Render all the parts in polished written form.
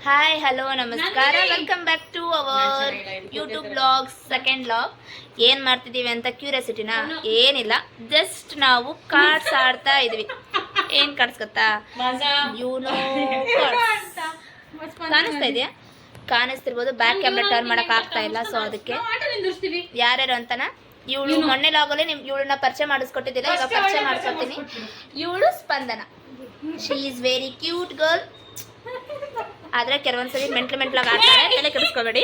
Hi hello ನಮಸ್ಕಾರ, welcome back to our YouTube blog second blog. ಏನು ಮಾಡ್ತಿದ್ದೀವಿ ಅಂತ ಕ್ಯೂರಿಯಾಸಿಟಿನಾ? ಏನಿಲ್ಲ, ಜಸ್ಟ್ ನಾವು ಕಾರ್ಡ್ಸ್ ಆಡ್ತಾ ಇದೀವಿ. ಏನು ಕಾರ್ಡ್ಸ್ ಗೊತ್ತಾ? YONO cards. ಕಾಣಿಸ್ತಾ ಇದೆಯಾ? ಕಾಣಿಸ್ತಿರ್ಬೋದು. ಬ್ಯಾಕ್ ಕ್ಯಾಮ್ರಾ ಟರ್ನ್ ಮಾಡಕ್ ಆಗ್ತಾ ಇಲ್ಲ, ಸೊ ಅದಕ್ಕೆ ಯಾರ್ಯಾರು ಅಂತನಾ ಇವಳು ಮೊನ್ನೆ ಲಾಗಲ್ಲಿ ಇವಳನ್ನ ಪರಿಚಯ ಮಾಡಿಸ್ಕೊಟ್ಟಿದ್ದಿಲ್ಲ, ಇವಾಗ ಪರಿಚಯ ಮಾಡಿಸ್ಕೊಡ್ತೀನಿ. ಇವಳು Spandana. She is very cute girl. ಆದರೆ ಕೆಲವೊಂದ್ಸರಿ ಮೆಂಟ್ಲಾಗಿ ಆಡ್ತಾರೆ, ತಲೆ ಕೆಡಿಸ್ಕೋಬೇಡಿ.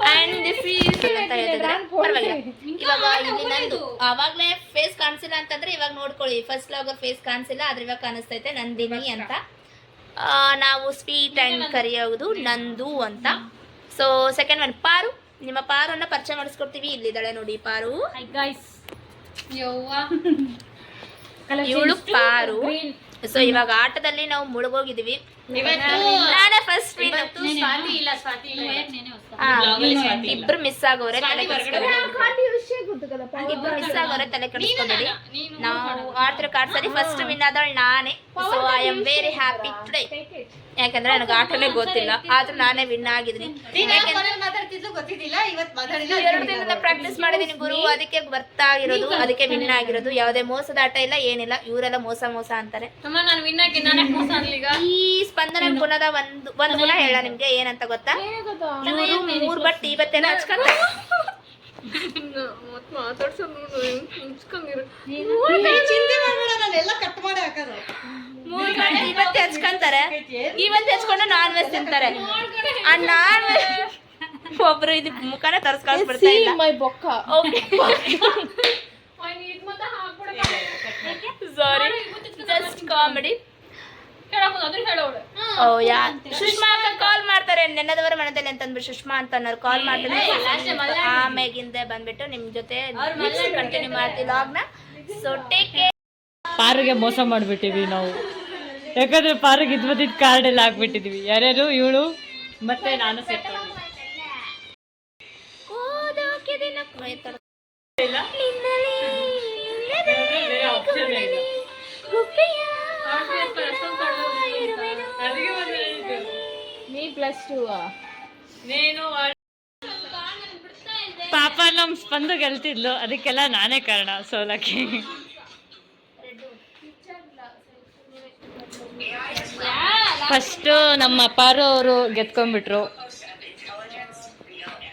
ಆ್ಯಂಡ್ ದಿಸ್ ಈಸ್ ಅಂತ ಹೇಳ್ತಿದ್ರೆ ಪರವಾಗಿಲ್ಲ. ಇವಾಗ ಇಲ್ಲಿ ನಂದು ಆವಾಗಲೇ ಫೇಸ್ ಕಾಣಿಸಿಲ್ಲ ಅಂತಂದ್ರೆ ಇವಾಗ ನೋಡ್ಕೊಳ್ಳಿ. ಫಸ್ಟ್ ಲಾಗ ಫೇಸ್ ಕಾಣಿಸಿಲ್ಲ, ಆದ್ರೆ ಇವಾಗ ಕಾಣಿಸ್ತೈತೆ ನಂದಿನಿ ಅಂತ. ನಾವು ಸ್ವೀಟ್ ಆ್ಯಂಡ್ ಕರೆಯೋದು ನಂದು ಅಂತ. ಸೊ ಸೆಕೆಂಡ್ ಒನ್ ಪಾರು. ನಿಮ್ಮ ಪಾರನ್ನ ಪರಿಚಯ ಮಾಡಿಸ್ಕೊಡ್ತೀವಿ. ಇಲ್ಲಿದ್ದಾಳೆ ನೋಡಿ ಪಾರು. ಇವಳು ಪಾರು. ಸೊ ಇವಾಗ ಆಟದಲ್ಲಿ ನಾವು ಮುಳುಗೋಗಿದೀವಿ. ನಾನೇ ಫಸ್ಟ್ ಇಬ್ರು ಮಿಸ್ ಆಗೋರೆ, ತಲೆ ಕೆಡಿಸ್ಕೋಬೇಡಿ. ನಾವು ಆಡ್ತಿರೋ ಕಾರ್ಡ್ಸಲ್ಲಿ ಫಸ್ಟ್ ವಿನ್ ಆದವಳು ನಾನೇ. So I am very happy today. ಯಾಕಂದ್ರೆ ನನಗೆ ಆಟನೇ ಗೊತ್ತಿಲ್ಲ, ಆದ್ರೂ ನಾನೇ ವಿನ್ ಆಗಿದ್ದೀನಿ. 2 ದಿನದಿಂದ ಪ್ರಾಕ್ಟೀಸ್ ಮಾಡಿದೀನಿ ಗುರು, ಅದಕ್ಕೆ ಬರ್ತಾಗಿರೋದು, ಅದಕ್ಕೆ ವಿನ್ ಆಗಿರೋದು. ಯಾವುದೇ ಮೋಸದ ಆಟ ಇಲ್ಲ, ಏನಿಲ್ಲ. ಇವರೆಲ್ಲ ಮೋಸ ಅಂತಾರೆ. ಈ ಸ್ಪಂದನ ಗುಣದ ಒಂದು ಗುಣ ಹೇಳ ನಿಮ್ಗೆ, ಏನಂತ ಗೊತ್ತಾ? ಇವರು 3 ಬಟ್ ಇವತ್ತೇನ ಹಚ್ಕೊಂತಾರೆ. ಇವತ್ತೇ ಹಚ್ಕೊಂತಾರೆ, ಇವತ್ತು ಹಚ್ಕೊಂಡು ನಾನ್ ವೆಜ್ ತಿಂತಾರೆ. ಆ ನಾನ್ ಒಬ್ರು ಇದು ಮುಖನ ತರ್ಸ್ಕೊಳ್ಬಿಡ್ತಾ ಇಲ್ಲ. ಸಾರಿ, ಜಸ್ಟ್ ಕಾಮಿಡಿ. ಸುಷ್ಮಾ ಅಕ್ಕ ಕಾಲ್ ಮಾಡ್ತಾರೆ. ನೆನ್ನದವರ ಮನದಲ್ಲಿ ಅಂತಂದ್ಬಿಟ್ಟು ಸುಷ್ಮಾ ಅಂತ ಅನ್ನೋರು ಕಾಲ್ ಮಾಡ್ತಾರೆ. ಆಮೇಗಿಂದ ಬಂದ್ಬಿಟ್ಟು ನಿಮ್ ಜೊತೆ ಕಂಟಿನ್ಯೂ ಮಾಡ್ತೀವಿ ಲಾಗ್ನ. So take care. ಪಾರಿಗೆ ಮೋಸ ಮಾಡ್ಬಿಟ್ಟಿವಿ ನಾವು, ಯಾಕಂದ್ರೆ ಪಾರಿಗೆ ಇದ್ದಿದ್ದ ಕಾರ್ಡ್ ಎಲ್ಲ ಹಾಕ್ಬಿಟ್ಟಿದೀವಿ. ಯಾರ್ಯಾರು? ಇವಳು ಮತ್ತೆ ನಾನು ಸೆಟ್. ಪಾಪ ನಮ್ ಸ್ಪಂದು ಗೆಲ್ತಿದ್ಲು, ಅದಕ್ಕೆಲ್ಲ ನಾನೇ ಕಾರಣ ಸೋಲಕ್ಕೆ. ಫಸ್ಟು ನಮ್ಮ ಪಾರು ಅವರು ಗೆದ್ಕೊಂಡ್ಬಿಟ್ರು.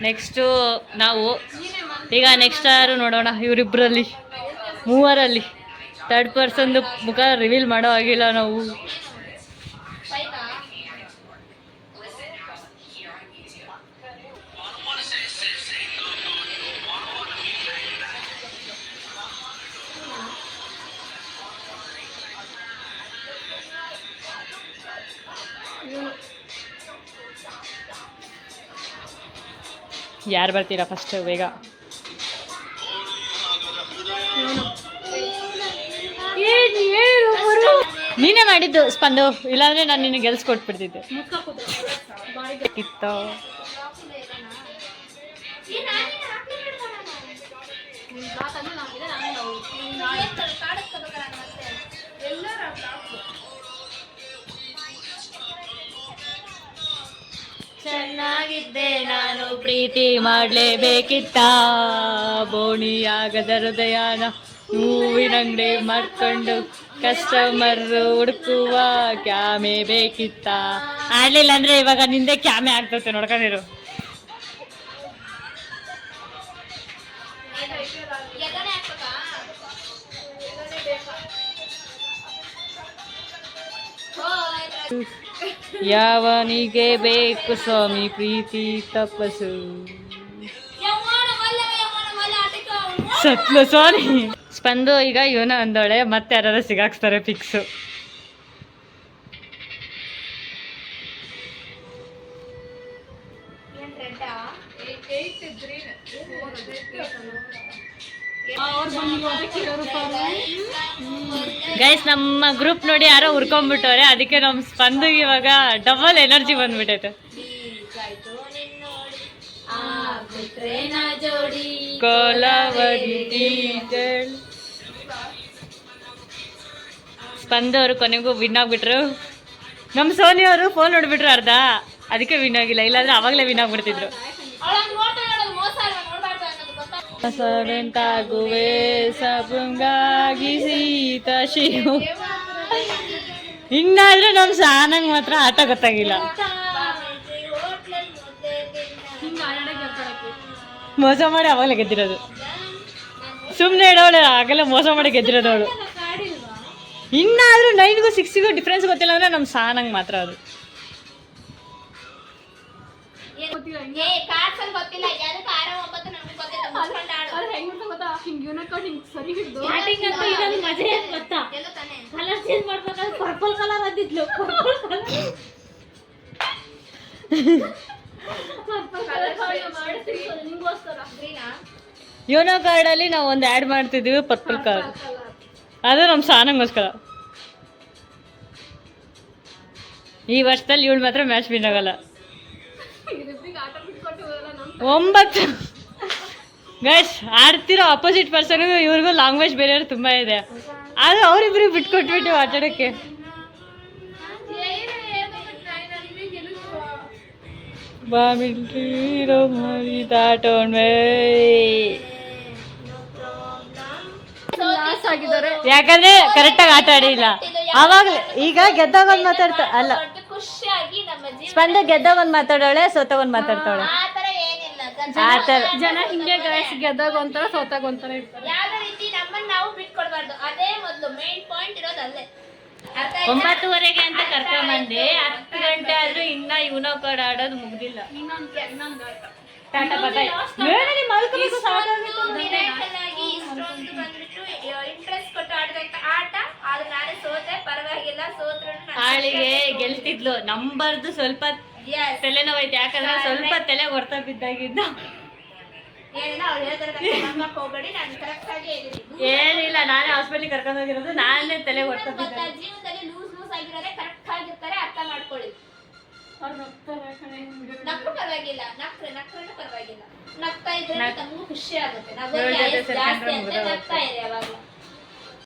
ನೆಕ್ಸ್ಟು ನಾವು ಈಗ ನೆಕ್ಸ್ಟ್ ಯಾರು ನೋಡೋಣ. ಇವರಿಬ್ಬರಲ್ಲಿ 3 ಥರ್ಡ್ ಪರ್ಸನ್ದು ಮುಖ ರಿವೀಲ್ ಮಾಡೋ ಆಗಿಲ್ಲ ನಾವು. ಯಾರು ಬರ್ತೀರಾ ಫಸ್ಟ್ ಬೇಗ? ನೀನೇ ಮಾಡಿದ್ದು ಸ್ಪಂದು, ಇಲ್ಲಾಂದ್ರೆ ನಾನು ನಿನಗೆ ಗೆಲ್ಸ್ಕೊಟ್ಬಿಡ್ತಿದ್ದೆ. ಚೆನ್ನಾಗಿದ್ದೆ ನಾನು, ಪ್ರೀತಿ ಮಾಡ್ಲೇಬೇಕಿತ್ತ, ಬೋಣಿಯಾಗದ ಹೃದಯನ ಹೂವಿನಂಗಡಿ ಮಾಡ್ಕೊಂಡು ಕಸ್ಟಮರ್ ಹುಡುಕುವ ಕ್ಯಾಮೆ ಬೇಕಿತ್ತ. ಆಡ್ಲಿಲ್ಲ ಅಂದ್ರೆ ಇವಾಗ ನಿಂದೆ ಕ್ಯಾಮೆ ಆಗ್ತತೆ, ನೋಡ್ಕೊಂಡಿರು. ಯಾವನಿಗೆ ಬೇಕು ಸ್ವಾಮಿ ಪ್ರೀತಿ ತಪಸ್ಸು. ಸತ್ಲು ಸಾರಿ. ಸ್ಪಂದು ಈಗ ಇವನ ಅಂದೋಳೆ, ಮತ್ತೆ ಯಾರು ಸಿಗಾಕ್ಸ್ತಾರೆ ಫಿಕ್ಸು. ಗೈಸ್, ನಮ್ಮ ಗ್ರೂಪ್ ನೋಡಿ ಯಾರೋ ಹುರ್ಕೊಂಡ್ಬಿಟ್ಟವ್ರೆ, ಅದಕ್ಕೆ ನಮ್ಮ ಸ್ಪಂದಿಗೆ ಇವಾಗ ಡಬಲ್ ಎನರ್ಜಿ ಬಂದ್ಬಿಟ್ಟೈತೆ. ಸ್ಪಂದವರು ಕೊನೆಗೂ ವಿನ್ ಆಗ್ಬಿಟ್ರು. ನಮ್ಮ ಸೋನಿ ಅವರು ಫೋನ್ ನೋಡ್ಬಿಟ್ರು ಅರ್ಧ. ಅದಕ್ಕೆ ವಿನ್ ಆಗಿಲ್ಲ, ಇಲ್ಲಾಂದ್ರೆ ಅವಾಗಲೇ ವಿನ್ ಆಗ್ಬಿಡ್ತಿದ್ರು. ಸರಂತಾಗುವೆ ಸಪುಂಗಾಗಿ ಸೀತಾ ಶಿವು. ಇನ್ನಾದ್ರೂ ನಮ್ ಸಾನಂಗ್ ಮಾತ್ರ ಆಟ ಗೊತ್ತಾಗಿಲ್ಲ. ಮೋಸ ಮಾಡಿ ಅವಾಗಲೇ ಗೆದ್ದಿರೋದು. ಸುಮ್ಮನೆ ಹೇಳೋಳು, ಆಗಲ್ಲ ಮೋಸ ಮಾಡಿ ಗೆದ್ದಿರೋದು ಅವಳು. ಇನ್ನಾದ್ರೂ 9ಗೂ 6ಗೂ ಡಿಫ್ರೆನ್ಸ್ ಗೊತ್ತಿಲ್ಲ ಅಂದ್ರೆ ನಮ್ ಸಾನಂಗ್ ಮಾತ್ರ ಅದು. Purple colour ಅಂದಿದ್ಲು. ಯೋನೋ ಕಾರ್ಡಲ್ಲಿ ನಾವು ಒಂದು ಆ್ಯಡ್ ಮಾಡ್ತಿದ್ದೀವಿ, ಪರ್ಪಲ್ ಕಾರ್ಡ್. ಅದು ನಮ್ಮ ಸಾನಂಗೋಸ್ಕರ. ಈ ವರ್ಷದಲ್ಲಿ ಇವಳು ಮಾತ್ರ ಮ್ಯಾಚ್ ವಿನ್ ಆಗಲ್ಲ. 9 ಗೈಸ್ ಆಡ್ತಿರೋ ಅಪೋಸಿಟ್ ಪರ್ಸನ್ಗೂ ಇವ್ರಿಗೂ ಲ್ಯಾಂಗ್ವೇಜ್ ಬೇರೆ ತುಂಬ ಇದೆ. ಆದ್ರೆ ಅವರಿಬ್ರಿಗೆ ಬಿಟ್ಕೊಟ್ಬಿಟ್ಟು ಆಟಾಡೋಕ್ಕೆ. ಯಾಕಂದ್ರೆ ಕರೆಕ್ಟಾಗಿ ಆಟ ಆಡಿಲ್ಲ ಅವಾಗ್ಲೇ. ಈಗ ಗೆದ್ದಾಗ ಒಂದ್ ಮಾತಾಡ್ತಾ ಅಲ್ಲ, ಸ್ಪಂದ ಗೆದ್ದಾಗ ಒಂದ್ ಮಾತಾಡೋಳೆ, ಸೋತಾಗ ಒಂದ್ ಮಾತಾಡ್ತಾಳೆ. ಆತರ ಜನ ಹಿಂಗೆ ಗೈಸ್, ಗೆದ್ದಾಗ ಒಂಥರ ಸೋತಾಗ ಒಂಥರ ಇರ್ತಾರೆ. ಯಾವ್ದೇ ರೀತಿ ನಮ್ಮನ್ನ ನಾವು ಬಿಟ್ಕೊಡ್ಬಾರ್ದು, ಅದೇ ಮೊದಲು ಮೇನ್ ಪಾಯಿಂಟ್ ಇರೋದು ಅಲ್ಲೇ. 9:30 ಅಂತ ಕರ್ಕೊಂಬಂದೆ, 10 ಗಂಟೆ ಆದ್ರೂ ಇನ್ನ ಇವನೋ ಕಾರ್ಡ್ ಆಡೋದು ಮುಗ್ದಿಲ್ಲ. ಇಂಟ್ರೆಸ್ಟ್ ಕೊಟ್ಟು ಆಡಿದಂತ ಆಟ, ಆದ್ರೆ ನಾನೇ ಸೋತೆ, ಪರವಾಗಿಲ್ಲ. ಸೋತ್ರು ಹಾಳಿಗೆ ಗೆಲ್ತಿದ್ಲು. ನಂಬರ್ದು ಸ್ವಲ್ಪ ತಲೆನೋವೈತೆ, ಯಾಕಂದ್ರೆ ಸ್ವಲ್ಪ ತಲೆ ಹೊರ್ತಾ ಬಿದ್ದಾಗಿದ್ದ. ಏನಿಲ್ಲ, ನಾನೇ ಹಾಸ್ಪಿಟ್ಲಿಗೆ ಕರ್ಕೊಂಡು ಹೋಗಿರೋದು, ನಾನೇ ತಲೆ ಹೊರ್ತಾ ಬಿದ್ದ. ಜೀವನದಲ್ಲಿ ಲೂಸ್ ಆಗಿರೋದೇ ಕರೆಕ್ಟ್ ಆಗಿರ್ತಾರೆ, ಅರ್ಥ ಮಾಡ್ಕೊಳ್ಳಿ. ನಕ್ರು ಪರವಾಗಿಲ್ಲ, ನಕ್ರನು ಪರವಾಗಿಲ್ಲ. ನಗ್ತಾ ಇದ್ರೆ ತಮಗೂ ಖುಷಿ ಆಗುತ್ತೆ. ಜಾಸ್ತಿ ಅಂತ ನಗ್ತಾ ಇದೆ ಯಾವಾಗಲೂ.